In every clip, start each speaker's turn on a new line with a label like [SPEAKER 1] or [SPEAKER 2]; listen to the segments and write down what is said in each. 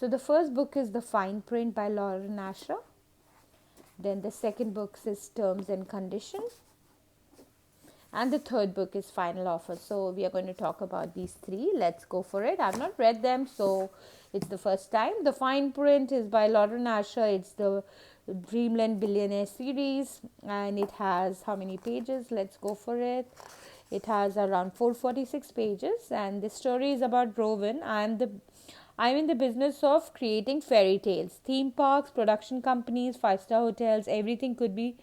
[SPEAKER 1] So the first book is The Fine Print by Lauren Asher. Then the second book is Terms and Conditions. And the third book is Final Offer. So we are going to talk about these three. Let's go for it. I've not read them, so it's the first time. The Fine Print is by Lauren Asher. It's the Dreamland Billionaires series, and it has how many pages? Let's go for it. It has around 446 pages, and the story is about Rowan. I'm in the business of creating fairy tales, theme parks, production companies, five-star hotels. Everything could be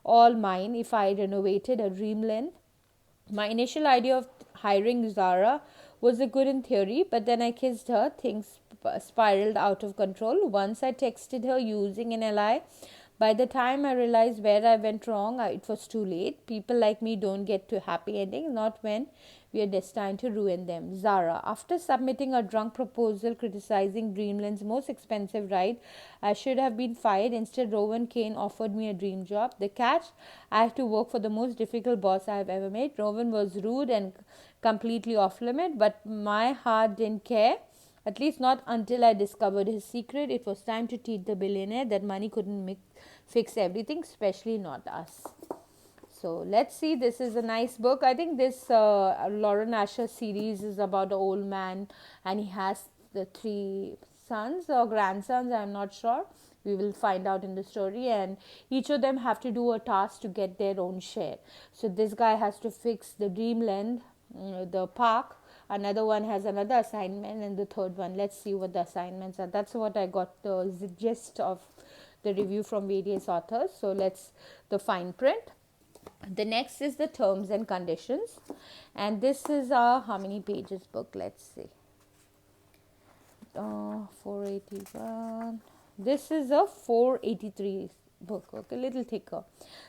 [SPEAKER 1] all mine if I renovated a Dreamland. My initial idea of hiring Zara was a good in theory, but then I kissed her. Things spiraled out of control. Once I texted her using an ally. By the time I realized where I went wrong, it was too late. People like me don't get to happy endings, not when we are destined to ruin them. Zara. After submitting a drunk proposal criticizing Dreamland's most expensive ride, I should have been fired. Instead, Rowan Kane offered me a dream job. The catch? I had to work for the most difficult boss I have ever met. Rowan was rude and completely off limit, but my heart didn't care. At least not until I discovered his secret. It was time to teach the billionaire that money couldn't fix everything, especially not us. So let's see. This is a nice book. I think this Lauren Asher series is about an old man, and he has the three sons or grandsons. I'm not sure. We will find out in the story, and each of them have to do a task to get their own share. So this guy has to fix the Dreamland, the park. Another one has another assignment, and the third one, let's see what the assignments are. That's what I got the gist of the review from various authors. So let's the fine print. The next is the terms and conditions, and this is a how many pages book? Let's see. 481. This is a 483 book. Okay, little thicker.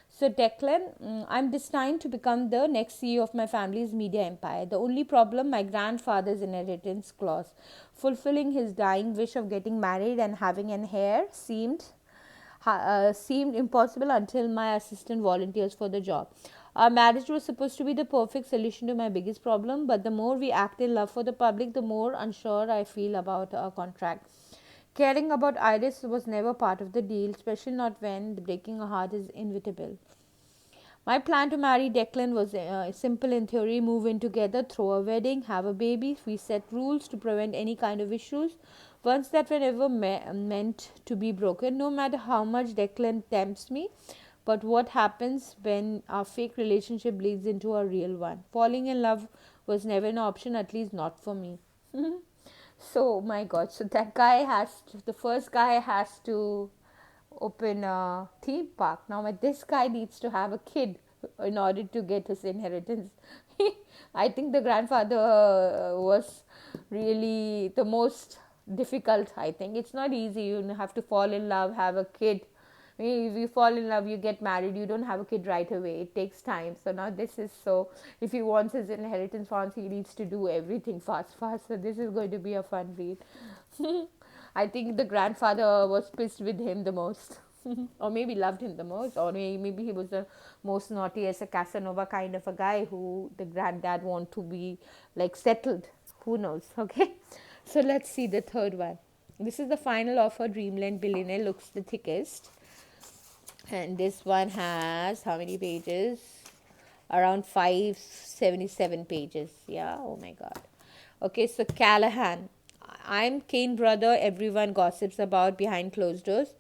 [SPEAKER 1] So Declan, I'm destined to become the next CEO of my family's media empire. The only problem, my grandfather's inheritance clause. Fulfilling his dying wish of getting married and having an heir seemed impossible until my assistant volunteers for the job. Our marriage was supposed to be the perfect solution to my biggest problem, but the more we act in love for the public, the more unsure I feel about our contract. Caring about Iris was never part of the deal, especially not when breaking a heart is inevitable. My plan to marry Declan was simple in theory: move in together, throw a wedding, have a baby. We set rules to prevent any kind of issues. Once that were never meant to be broken, no matter how much Declan tempts me. But what happens when our fake relationship bleeds into a real one? Falling in love was never an option, at least not for me. So, my God, so that guy the first guy has to open a theme park. Now, this guy needs to have a kid in order to get his inheritance. I think the grandfather was really the most difficult. I think it's not easy. You have to fall in love, have a kid. If you fall in love, you get married, you don't have a kid right away. It takes time. So now this is so, if he wants his inheritance once, he needs to do everything fast. So this is going to be a fun read. I think the grandfather was pissed with him the most. Or maybe loved him the most, or maybe he was the most naughty as a Casanova kind of a guy who the granddad want to be like settled. Who knows? Okay, so let's see the third one. This is the final offer. Dreamland Billionaire looks the thickest, and this one has how many pages? Around 577 pages. Yeah, oh my God. Okay, so Callahan. I'm Kane brother everyone gossips about behind closed doors.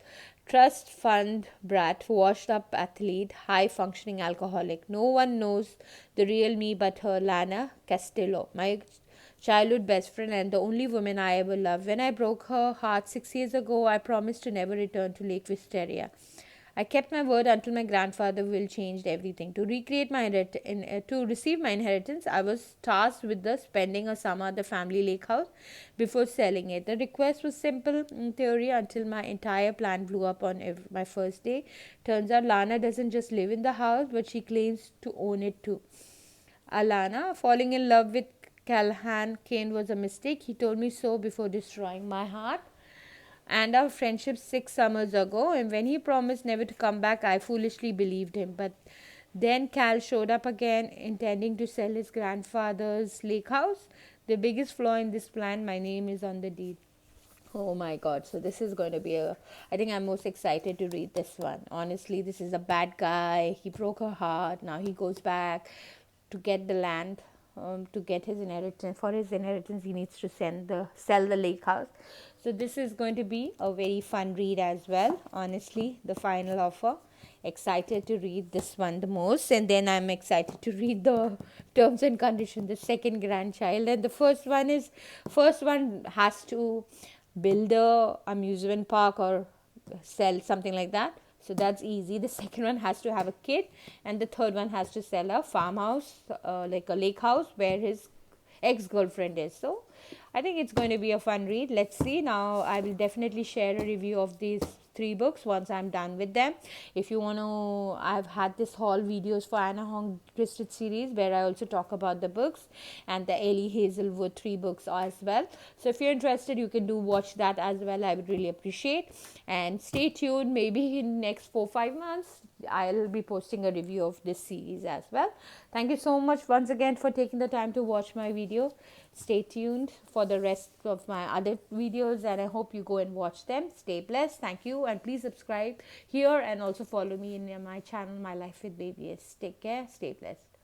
[SPEAKER 1] Trust fund brat, washed up athlete, high functioning alcoholic. No one knows the real me but her, Lana Castillo, my childhood best friend and the only woman I ever loved. When I broke her heart 6 years ago, I promised to never return to Lake Wisteria. I kept my word until my grandfather will changed everything. To receive my inheritance, I was tasked with spending a summer at the family lake house before selling it. The request was simple in theory until my entire plan blew up on my first day. Turns out Lana doesn't just live in the house, but she claims to own it too. Alana, falling in love with Callahan Kane was a mistake. He told me so before destroying my heart and our friendship 6 summers ago, and when he promised never to come back, I foolishly believed him. But then Cal showed up again, intending to sell his grandfather's lake house. The biggest flaw in this plan: my name is on the deed. Oh my god. So this is going to be a, I think I'm most excited to read this one. Honestly, this is a bad guy. He broke her heart. Now he goes back to get the land, to get his inheritance. For his inheritance, he needs to sell the lake house. So this is going to be a very fun read as well. Honestly, the final offer. Excited to read this one the most, and then I'm excited to read the terms and conditions, the second grandchild. And the first one has to build a amusement park or sell something like that, so that's easy. The second one has to have a kid, and the third one has to sell a farmhouse, like a lake house where his ex-girlfriend is. So I think it's going to be a fun read. Let's see. Now I will definitely share a review of these three books once I'm done with them. If you want to, I've had this haul videos for Anna Hong Twisted series where I also talk about the books, and the Ellie Hazelwood three books as well. So if you're interested, you can do watch that as well. I would really appreciate. And stay tuned. Maybe in next 4-5 months I'll be posting a review of this series as well. Thank you so much once again for taking the time to watch my video. Stay tuned for the rest of my other videos, and I hope you go and watch them. Stay blessed. Thank you, and please subscribe here and also follow me in my channel, My Life with Baby S. Take care. Stay blessed.